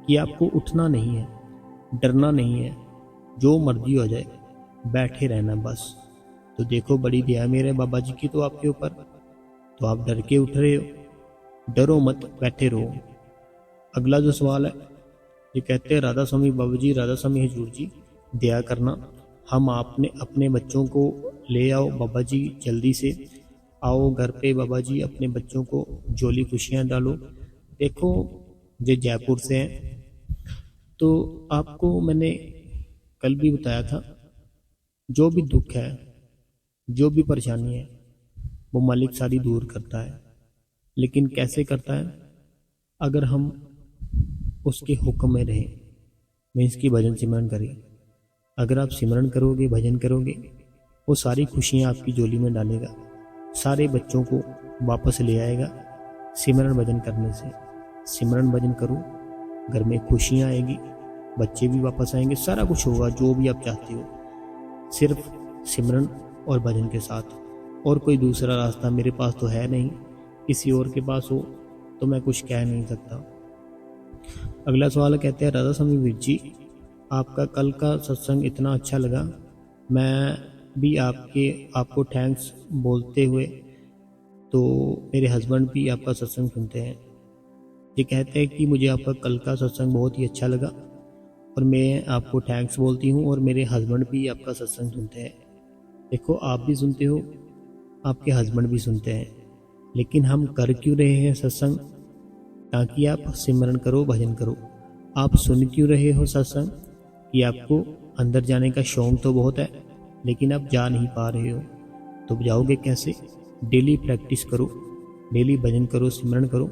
कि आपको उठना नहीं है, डरना नहीं है, जो मर्जी हो जाए, बैठे रहना बस। तो देखो बड़ी दया मेरे बाबा जी की तो आपके ऊपर। तो आप डर के उठ रहे हो, डरो मत, बैठे रहो। अगला जो सवाल है, ये कहते हैं राधा स्वामी बाबा जी, राधा स्वामी हजूर जी, दया करना, हम आपने अपने बच्चों को ले आओ बाबा जी, जल्दी से आओ घर पे बाबा जी, अपने बच्चों को जोली खुशियाँ डालो। देखो ये जयपुर से हैं, तो आपको मैंने कल भी बताया था, जो भी दुख है, जो भी परेशानी है, वो मालिक सारी दूर करता है। लेकिन कैसे करता है? अगर हम उसके हुक्म में रहें, मीन्स की भजन सिमरन करें। अगर आप सिमरन करोगे, भजन करोगे, वो सारी खुशियाँ आपकी झोली में डालेगा, सारे बच्चों को वापस ले आएगा सिमरन भजन करने से। सिमरन भजन करो, घर में खुशियाँ आएगी, बच्चे भी वापस आएंगे, सारा कुछ होगा जो भी आप चाहते हो, सिर्फ सिमरन और भजन के साथ। और कोई दूसरा रास्ता मेरे पास तो है नहीं, किसी और के पास हो तो मैं कुछ कह नहीं सकता। अगला सवाल कहते हैं राधा स्वामी वीर जी, आपका कल का सत्संग इतना अच्छा लगा, मैं भी आपको थैंक्स बोलते हुए, तो मेरे हस्बैंड भी आपका सत्संग सुनते हैं। ये कहते हैं कि मुझे आपका कल का सत्संग बहुत ही अच्छा लगा और मैं आपको थैंक्स बोलती हूँ, और मेरे हस्बैंड भी आपका सत्संग सुनते हैं। देखो आप भी सुनते हो, आपके हस्बैंड भी सुनते हैं, लेकिन हम कर क्यों रहे हैं सत्संग? ताकि आप सिमरन करो, भजन करो। आप सुन क्यों रहे हो सत्संग? कि आपको अंदर जाने का शौक तो बहुत है, लेकिन आप जा नहीं पा रहे हो। तो जाओगे कैसे? डेली प्रैक्टिस करो, डेली भजन करो, सिमरन करो,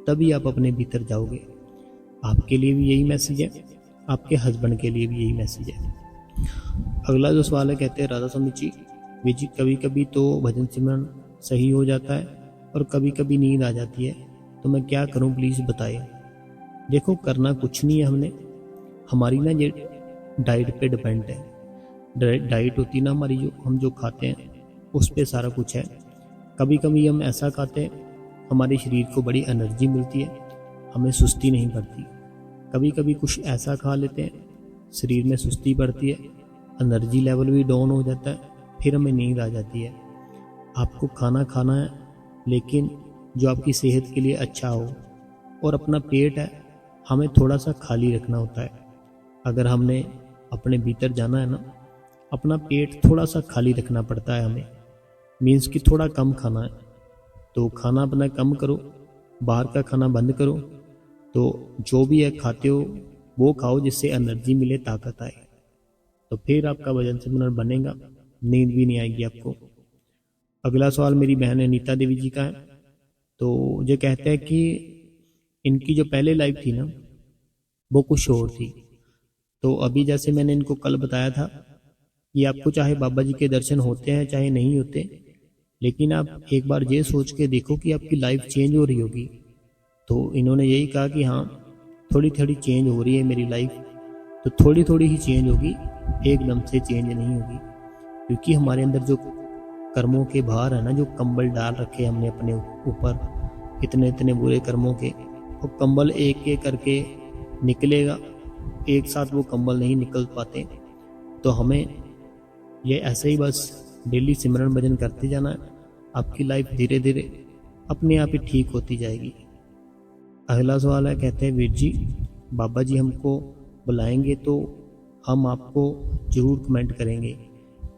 तभी आप अपने भीतर जाओगे। आपके लिए भी यही मैसेज है, आपके हस्बैंड के लिए भी यही मैसेज है। अगला जो सवाल है, कहते हैं राधा स्वामी जी, कभी कभी तो भजन सिमरन सही हो जाता है और कभी कभी नींद आ जाती है, तो मैं क्या करूं प्लीज़ बताएं। देखो करना कुछ नहीं है, हमने हमारी ना ये डाइट पे डिपेंड है। डाइट होती ना हमारी, जो हम जो खाते हैं उस पे सारा कुछ है। कभी कभी हम ऐसा खाते हैं, हमारे शरीर को बड़ी एनर्जी मिलती है, हमें सुस्ती नहीं पड़ती। कभी कभी कुछ ऐसा खा लेते हैं, शरीर में सुस्ती पड़ती है, एनर्जी लेवल भी डाउन हो जाता है, फिर हमें नींद आ जाती है। आपको खाना खाना है, लेकिन जो आपकी सेहत के लिए अच्छा हो। और अपना पेट है, हमें थोड़ा सा खाली रखना होता है। अगर हमने अपने भीतर जाना है ना, अपना पेट थोड़ा सा खाली रखना पड़ता है हमें, मीन्स कि थोड़ा कम खाना है। तो खाना अपना कम करो, बाहर का खाना बंद करो, तो जो भी है खाते हो वो खाओ जिससे एनर्जी मिले, ताकत आए, तो फिर आपका भजन सिमरन बनेगा, नींद भी नहीं आएगी आपको। अगला सवाल मेरी बहन अनीता देवी जी का है। तो ये कहते हैं कि इनकी जो पहले लाइफ थी ना, वो कुछ और थी। तो अभी जैसे मैंने इनको कल बताया था, कि आपको चाहे बाबा जी के दर्शन होते हैं चाहे नहीं होते, लेकिन आप एक बार ये सोच के देखो कि आपकी लाइफ चेंज हो रही होगी। तो इन्होंने यही कहा कि हाँ थोड़ी थोड़ी चेंज हो रही है मेरी लाइफ। तो थोड़ी थोड़ी ही चेंज होगी, एकदम से चेंज नहीं होगी, क्योंकि हमारे अंदर जो कर्मों के भार है ना, जो कंबल डाल रखे हमने अपने ऊपर, इतने इतने बुरे कर्मों के, वो कंबल एक एक करके निकलेगा, एक साथ वो कंबल नहीं निकल पाते। तो हमें ये ऐसे ही बस डेली सिमरन भजन करते जाना है, आपकी लाइफ धीरे धीरे अपने आप ही ठीक होती जाएगी। अगला सवाल है, कहते हैं वीर जी, बाबा जी हमको बुलाएंगे तो हम आपको ज़रूर कमेंट करेंगे।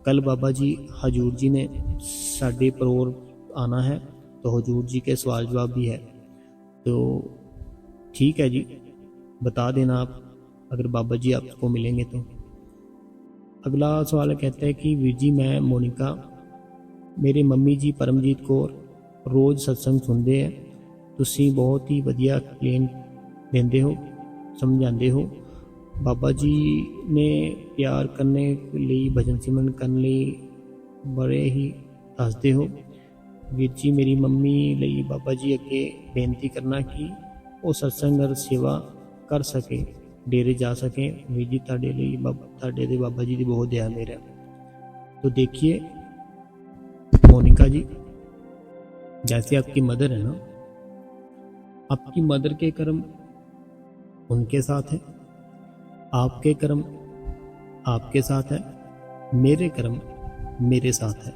कल बाबा जी हजूर जी ने साढ़े परोर आना है, तो हुजूर जी के सवाल जवाब भी है। तो ठीक है जी, बता देना आप अगर बाबा जी आपको मिलेंगे तो। अगला सवाल कहता है कि वीर जी मैं मोनिका, मेरे ਮੰਮੀ जी परमजीत कौर रोज़ सत्संग सुनते हैं, ਤੁਸੀਂ बहुत ही ਵਧੀਆ एक्सप्लेन देंदे हो, समझाते हो। बाबा जी ने प्यार करने ਲਈ भजन सिमरन करने ਲਈ बड़े ही ਦੱਸਦੇ हो। ਵੀਰ ਜੀ ਮੇਰੀ ਮੰਮੀ ਲਈ ਬਾਬਾ ਜੀ ਅੱਗੇ ਬੇਨਤੀ ਕਰਨਾ ਕਿ ਉਹ ਸਤਸੰਗ ਅਰ ਸੇਵਾ ਕਰ ਸਕੇ, डेरे जा सकें। वीर जी ਤੁਹਾਡੇ ਲਈ ਤੁਹਾਡੇ ਦੇ बाबा जी की बहुत दया मेरा। तो देखिए मोनिका जी, जैसे आपकी मदर है ना, आपकी मदर के कर्म उनके साथ है, आपके कर्म आपके साथ है, मेरे कर्म मेरे साथ है।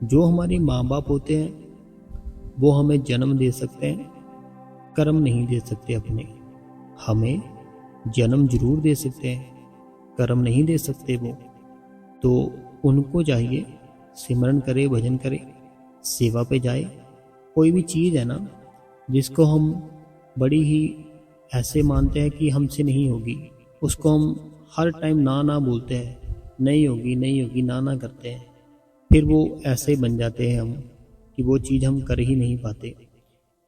जो हमारे माँ बाप होते हैं वो हमें जन्म दे सकते हैं, कर्म नहीं दे सकते अपने। हमें जन्म जरूर दे सकते हैं, कर्म नहीं दे सकते वो। तो उनको चाहिए सिमरन करे, भजन करे, सेवा पे जाए। कोई भी चीज़ है ना जिसको हम बड़ी ही ऐसे मानते हैं कि हमसे नहीं होगी, उसको हम हर टाइम ना ना बोलते हैं, नहीं होगी नहीं होगी, ना ना करते हैं। फिर वो ऐसे बन जाते हैं हम कि वो चीज़ हम कर ही नहीं पाते।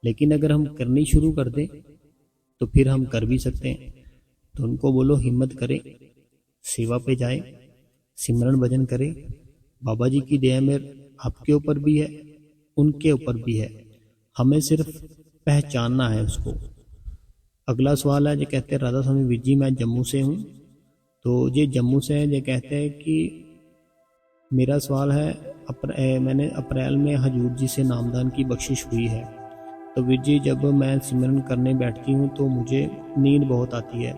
लेकिन अगर हम करनी शुरू कर दें तो फिर हम कर भी सकते हैं। तो उनको बोलो हिम्मत करे, सेवा पे जाए, सिमरन भजन करे। बाबा जी की दया में आपके ऊपर भी है, उनके ऊपर भी है, हमें सिर्फ पहचानना है उसको। अगला सवाल है, जो कहते हैं राधा स्वामी वीर जी मैं जम्मू से हूँ। तो ये जम्मू से है, ये कहते हैं कि मेरा सवाल है मैंने अप्रैल में हजूर जी से नामदान की बख्शिश हुई है। तो वीर जी जब मैं सिमरन करने बैठती हूँ तो मुझे नींद बहुत आती है।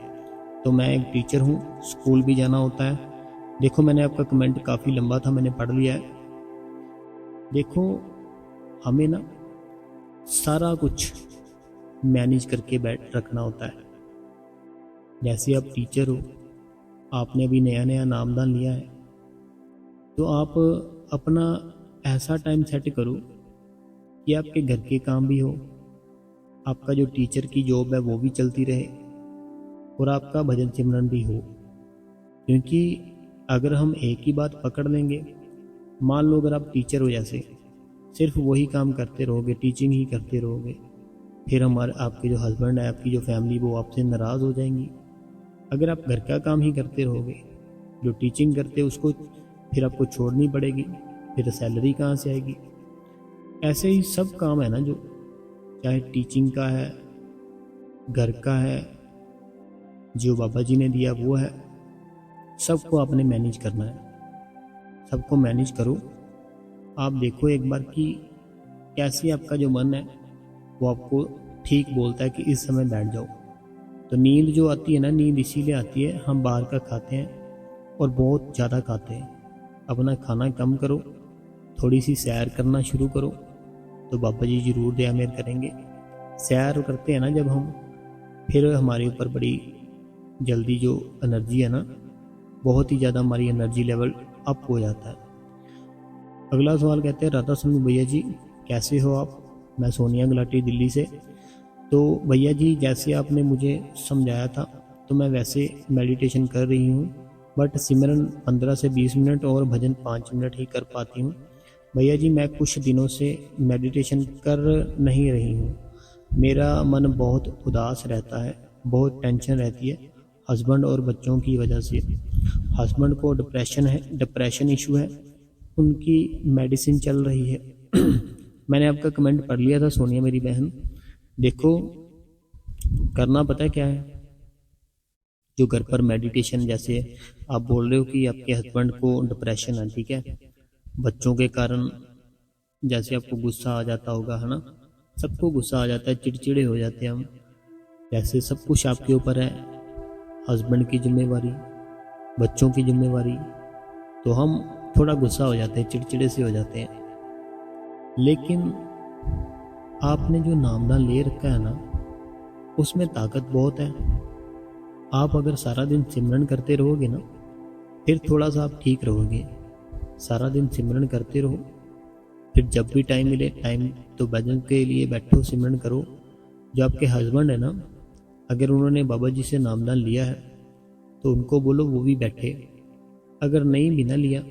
तो मैं एक टीचर हूँ, स्कूल भी जाना होता है। देखो मैंने आपका कमेंट काफ़ी लंबा था, मैंने पढ़ लिया है। देखो हमें ना सारा कुछ मैनेज करके बैठ रखना होता है। जैसे आप टीचर हो, आपने अभी नया नया नामदान लिया है, तो आप अपना ऐसा टाइम सेट करो कि आपके घर के काम भी हो, आपका जो टीचर की जॉब है वो भी चलती रहे, और आपका भजन सिमरन भी हो। क्योंकि अगर हम एक ही बात पकड़ लेंगे, मान लो अगर आप टीचर हो, जैसे सिर्फ वही काम करते रहोगे, टीचिंग ही करते रहोगे, फिर आपके जो हस्बैंड है, आपकी जो फैमिली, वो आपसे नाराज़ हो जाएंगी। अगर आप घर का काम ही करते रहोगे, जो टीचिंग करते उसको फिर आपको छोड़नी पड़ेगी, फिर सैलरी कहाँ से आएगी। ऐसे ही सब काम है ना, जो चाहे टीचिंग का है, घर का है, जो बाबा जी ने दिया वो है, सबको आपने मैनेज करना है। सबको मैनेज करो। आप देखो एक बार कि कैसे आपका जो मन है वो आपको ठीक बोलता है कि इस समय बैठ जाओ। तो नींद जो आती है ना, नींद इसीलिए आती है, हम बाहर का खाते हैं और बहुत ज़्यादा खाते हैं। अपना खाना कम करो, थोड़ी सी सैर करना शुरू करो, तो बाबा जी ज़रूर दया मेहर करेंगे। सैर करते हैं ना जब हम, फिर हमारे ऊपर बड़ी जल्दी जो एनर्जी है ना, बहुत ही ज़्यादा हमारी एनर्जी लेवल अप हो जाता है। अगला सवाल कहते हैं राधा स्वामी भैया जी कैसे हो आप? मैं सोनिया गुलाटी दिल्ली से। तो भैया जी जैसे आपने मुझे समझाया था तो मैं वैसे मेडिटेशन कर रही हूँ, बट सिमरन 15 से 20 मिनट और भजन 5 मिनट ही कर पाती हूँ। भैया जी मैं कुछ दिनों से मेडिटेशन कर नहीं रही हूँ, मेरा मन बहुत उदास रहता है, बहुत टेंशन रहती है हस्बैंड और बच्चों की वजह से। हस्बैंड को डिप्रेशन इशू है, उनकी मेडिसिन चल रही है। मैंने आपका कमेंट पढ़ लिया था सोनिया मेरी बहन। देखो करना पता है क्या है, जो घर पर मेडिटेशन, जैसे आप बोल रहे हो कि आपके हस्बैंड को डिप्रेशन है, ठीक है, बच्चों के कारण जैसे आपको गुस्सा आ जाता होगा, है ना, सबको गुस्सा आ जाता है, चिड़चिड़े हो जाते हैं हम, जैसे सब कुछ आपके ऊपर है, हस्बैंड की जिम्मेवारी, बच्चों की जिम्मेवारी, तो हम थोड़ा गुस्सा हो जाते हैं, चिड़चिड़े से हो जाते हैं। लेकिन आपने जो नामदान ले रखा है ना, उसमें ताकत बहुत है। आप अगर सारा दिन सिमरन करते रहोगे ना, फिर थोड़ा सा आप ठीक रहोगे। सारा दिन सिमरन करते रहो, फिर जब भी टाइम मिले टाइम तो भजन के लिए बैठो, सिमरन करो। जो आपके हस्बैंड है ना, अगर उन्होंने बाबा जी से नामदान लिया है तो उनको बोलो वो भी बैठे। अगर नहीं भी ना लिया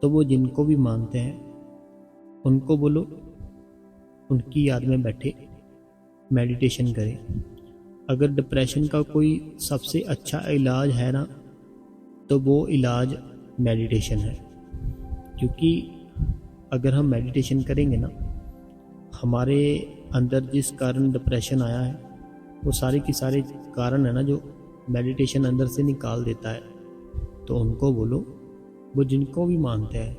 तो वो जिनको भी मानते हैं उनको बोलो उनकी याद में बैठे, मेडिटेशन करें। अगर डिप्रेशन का कोई सबसे अच्छा इलाज है ना, तो वो इलाज मेडिटेशन है। क्योंकि अगर हम मेडिटेशन करेंगे ना, हमारे अंदर जिस कारण डिप्रेशन आया है वो सारे के सारे कारण है ना जो मेडिटेशन अंदर से निकाल देता है। तो उनको बोलो, वो जिनको भी मानते हैं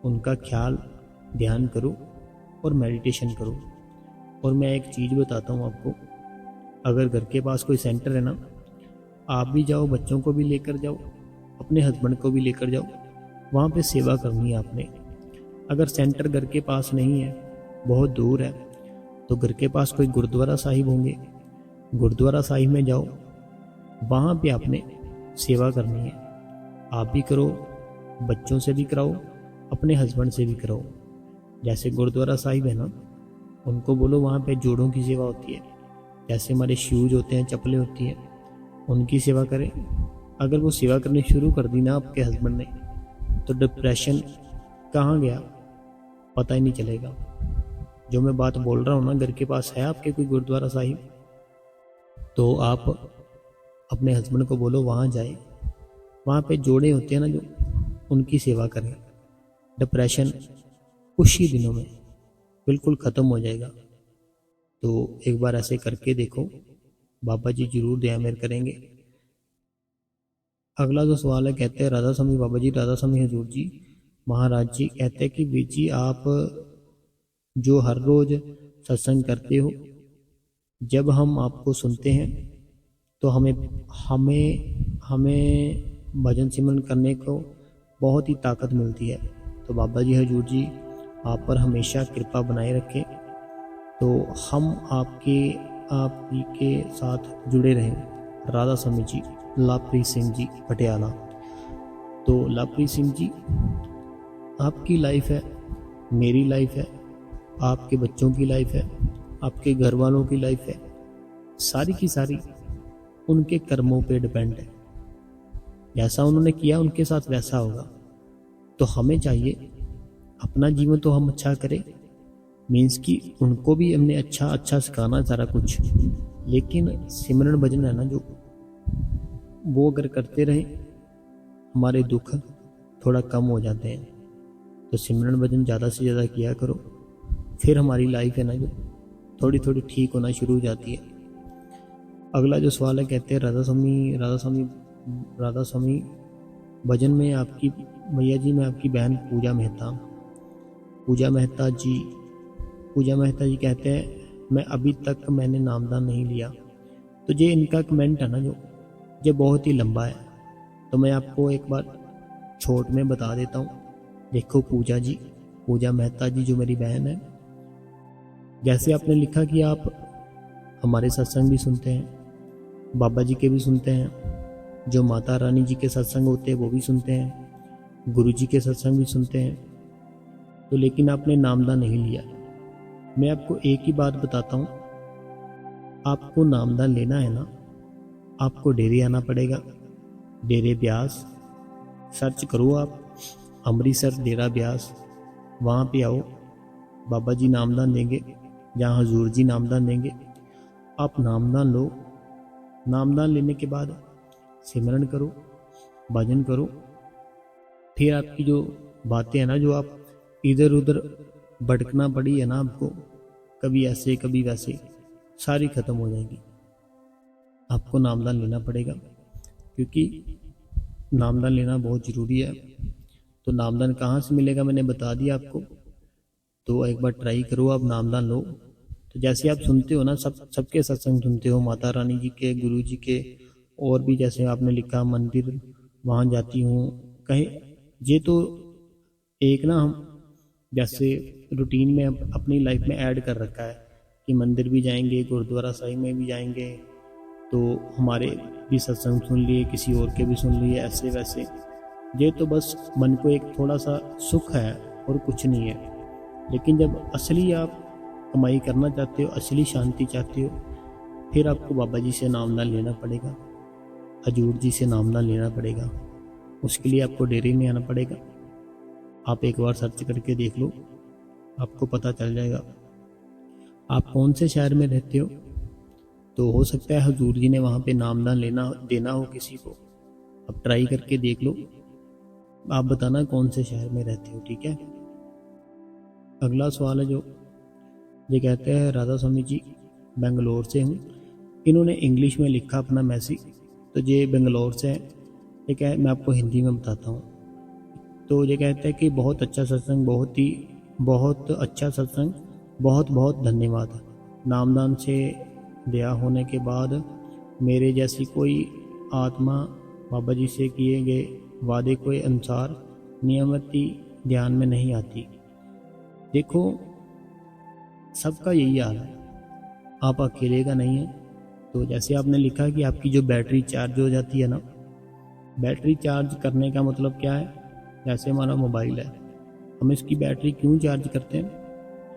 उनका ख्याल ध्यान करो और मेडिटेशन करो। और मैं एक चीज़ बताता हूँ आपको, अगर घर के पास कोई सेंटर है ना, आप भी जाओ, बच्चों को भी लेकर जाओ, अपने हस्बैंड को भी लेकर जाओ, वहाँ पे सेवा करनी है आपने। अगर सेंटर घर के पास नहीं है, बहुत दूर है, तो घर के पास कोई गुरुद्वारा साहिब होंगे, गुरुद्वारा साहिब में जाओ, वहाँ पे आपने सेवा करनी है। आप भी करो, बच्चों से भी कराओ, अपने हस्बैंड से भी कराओ। जैसे गुरुद्वारा साहिब है ना, उनको बोलो वहाँ पे जोड़ों की सेवा होती है, जैसे हमारे शूज होते हैं, चप्पलें होती हैं, उनकी सेवा करें। अगर वो सेवा करनी शुरू कर दी ना आपके हस्बैंड ने, तो डिप्रेशन कहाँ गया पता ही नहीं चलेगा। जो मैं बात बोल रहा हूँ ना, घर के पास है आपके कोई गुरुद्वारा साहिब, तो आप अपने हस्बैंड को बोलो वहाँ जाए, वहाँ पे जोड़े होते हैं ना जो, उनकी सेवा करें। डिप्रेशन कुछ ही दिनों में बिल्कुल ख़त्म हो जाएगा। तो एक बार ऐसे करके देखो, बाबा जी जरूर दया मेहर करेंगे। अगला जो सवाल है, कहते हैं राधा स्वामी बाबा जी, राधा स्वामी हजूर जी महाराज जी, कहते हैं कि वीर जी आप जो हर रोज सत्संग करते हो, जब हम आपको सुनते हैं तो हमें हमें हमें भजन सिमरन करने को बहुत ही ताकत मिलती है। तो बाबा जी हजूर जी आप पर हमेशा कृपा बनाए रखें। तो हम आपकी के साथ जुड़े रहें। राधा स्वामी जी, लाभप्रीत सिंह जी पटियाला। तो लाभप्रीत सिंह जी, आपकी लाइफ है, मेरी लाइफ है, आपके बच्चों की लाइफ है, आपके घर वालों की लाइफ है, सारी की सारी उनके कर्मों पे डिपेंड है। जैसा उन्होंने किया उनके साथ वैसा होगा। तो हमें चाहिए अपना जीवन तो हम अच्छा करें, मीन्स कि उनको भी हमने अच्छा अच्छा सिखाना सारा कुछ, लेकिन सिमरन भजन है ना जो, वो अगर करते रहें हमारे दुख थोड़ा कम हो जाते हैं। तो सिमरन भजन ज़्यादा से ज़्यादा किया करो, फिर हमारी लाइफ है ना जो थोड़ी थोड़ी ठीक होना शुरू हो जाती है। अगला जो सवाल है, कहते हैं राधा स्वामी भजन में आपकी भैया जी, मैं आपकी बहन पूजा मेहता जी कहते हैं मैं अभी तक मैंने नामदान नहीं लिया। तो ये इनका कमेंट है ना जो, ये बहुत ही लंबा है, तो मैं आपको एक बार छोट में बता देता हूँ। देखो पूजा मेहता जी जो मेरी बहन है, जैसे आपने लिखा कि आप हमारे सत्संग भी सुनते हैं, बाबा जी के भी सुनते हैं, जो माता रानी जी के सत्संग होते हैं वो भी सुनते हैं, गुरु जी के सत्संग भी सुनते हैं, तो लेकिन आपने नामदान नहीं लिया। मैं आपको एक ही बात बताता हूँ, आपको नामदान लेना है ना, आपको डेरे आना पड़ेगा। डेरे ब्यास सर्च करो आप, अमृतसर डेरा ब्यास, वहाँ पे आओ, बाबा जी नामदान देंगे, जहाँ हजूर जी नामदान देंगे। आप नामदान लो, नामदान लेने के बाद सिमरन करो, भजन करो, फिर आपकी जो बातें हैं ना जो आप इधर उधर भटकना पड़ी है ना आपको, कभी ऐसे कभी वैसे, सारी ख़त्म हो जाएगी। आपको नामदान लेना पड़ेगा, क्योंकि नामदान लेना बहुत ज़रूरी है। तो नामदान कहाँ से मिलेगा मैंने बता दिया आपको, तो एक बार ट्राई करो, आप नामदान लो। तो जैसे आप सुनते हो ना, सबके सत्संग सुनते हो, माता रानी जी के, गुरु जी के, और भी जैसे आपने लिखा मंदिर वहाँ जाती हूँ कहीं, ये तो एक ना हम जैसे रूटीन में अपनी लाइफ में ऐड कर रखा है कि मंदिर भी जाएंगे, गुरुद्वारा साहिब में भी जाएंगे, तो हमारे भी सत्संग सुन लिए, किसी और के भी सुन लिए, ऐसे वैसे। ये तो बस मन को एक थोड़ा सा सुख है और कुछ नहीं है। लेकिन जब असली आप कमाई करना चाहते हो, असली शांति चाहते हो, फिर आपको बाबा जी से नाम ना लेना पड़ेगा, हजूर जी से नाम ना लेना पड़ेगा। उसके लिए आपको डेरे में आना पड़ेगा। आप एक बार सर्च करके देख लो, आपको पता चल जाएगा। आप कौन से शहर में रहते हो, तो हो सकता है हजूर जी ने वहाँ पे नाम ना लेना देना हो किसी को। अब ट्राई करके देख लो, आप बताना कौन से शहर में रहते हो, ठीक है। अगला सवाल है जो ये कहते हैं, राधा स्वामी जी बेंगलोर से हूँ। इन्होंने इंग्लिश में लिखा अपना मैसेज, तो ये बेंगलोर से है। ठीक है, मैं आपको हिंदी में बताता हूँ। तो ये कहते हैं कि बहुत अच्छा सत्संग, बहुत अच्छा सत्संग, बहुत बहुत धन्यवाद। नामदान से दया होने के बाद मेरे जैसी कोई आत्मा बाबा जी से किए गए वादे के अनुसार नियमित ध्यान में नहीं आती। देखो, सबका यही हाल है, आप अकेले का नहीं है। तो जैसे आपने लिखा कि आपकी जो बैटरी चार्ज हो जाती है ना, बैटरी चार्ज करने का मतलब क्या है, जैसे हमारा मोबाइल है, हम इसकी बैटरी क्यों चार्ज करते हैं,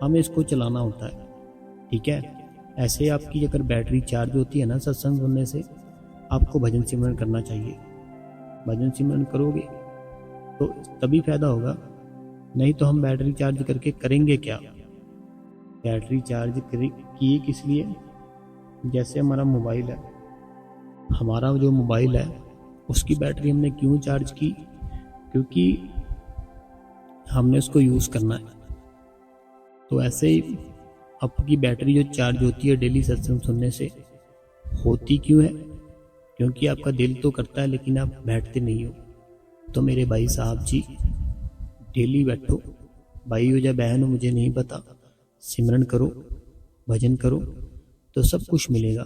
हमें इसको चलाना होता है, ठीक है। ऐसे आपकी अगर बैटरी चार्ज होती है ना सत्संग सुनने से, आपको भजन सिमरन करना चाहिए। भजन सिमरन करोगे तो तभी फायदा होगा, नहीं तो हम बैटरी चार्ज करके करेंगे क्या। बैटरी चार्ज किए किस लिए, जैसे हमारा मोबाइल है, हमारा जो मोबाइल है उसकी बैटरी हमने क्यों चार्ज की, क्योंकि हमने उसको यूज़ करना है। तो ऐसे ही आपकी बैटरी जो चार्ज होती है डेली सत्संग सुनने से, होती क्यों है, क्योंकि आपका दिल तो करता है लेकिन आप बैठते नहीं हो। तो मेरे भाई साहब जी, डेली बैठो, भाई हो या बहन हो मुझे नहीं पता, सिमरन करो, भजन करो, तो सब कुछ मिलेगा।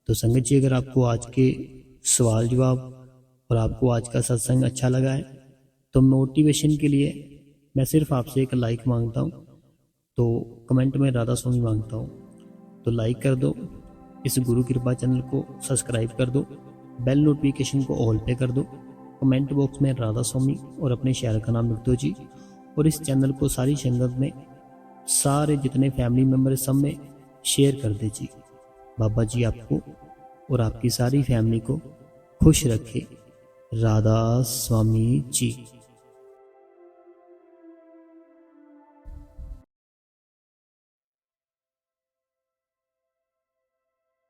तो संगत जी, अगर आपको आज के सवाल जवाब और आपको आज का सत्संग अच्छा लगा है, तो मोटिवेशन के लिए मैं सिर्फ आपसे एक लाइक मांगता हूँ। तो कमेंट में राधा स्वामी मांगता हूँ, तो लाइक कर दो, इस गुरु कृपा चैनल को सब्सक्राइब कर दो, बेल नोटिफिकेशन को ऑल पे कर दो, कमेंट बॉक्स में राधा स्वामी और अपने शहर का नाम लिख दो जी। और इस चैनल को सारी संगत में, सारे जितने फैमिली मेम्बर सब में शेयर कर दे जी। बाबा जी आपको और आपकी सारी फैमिली को खुश रखे। राधा स्वामी जी।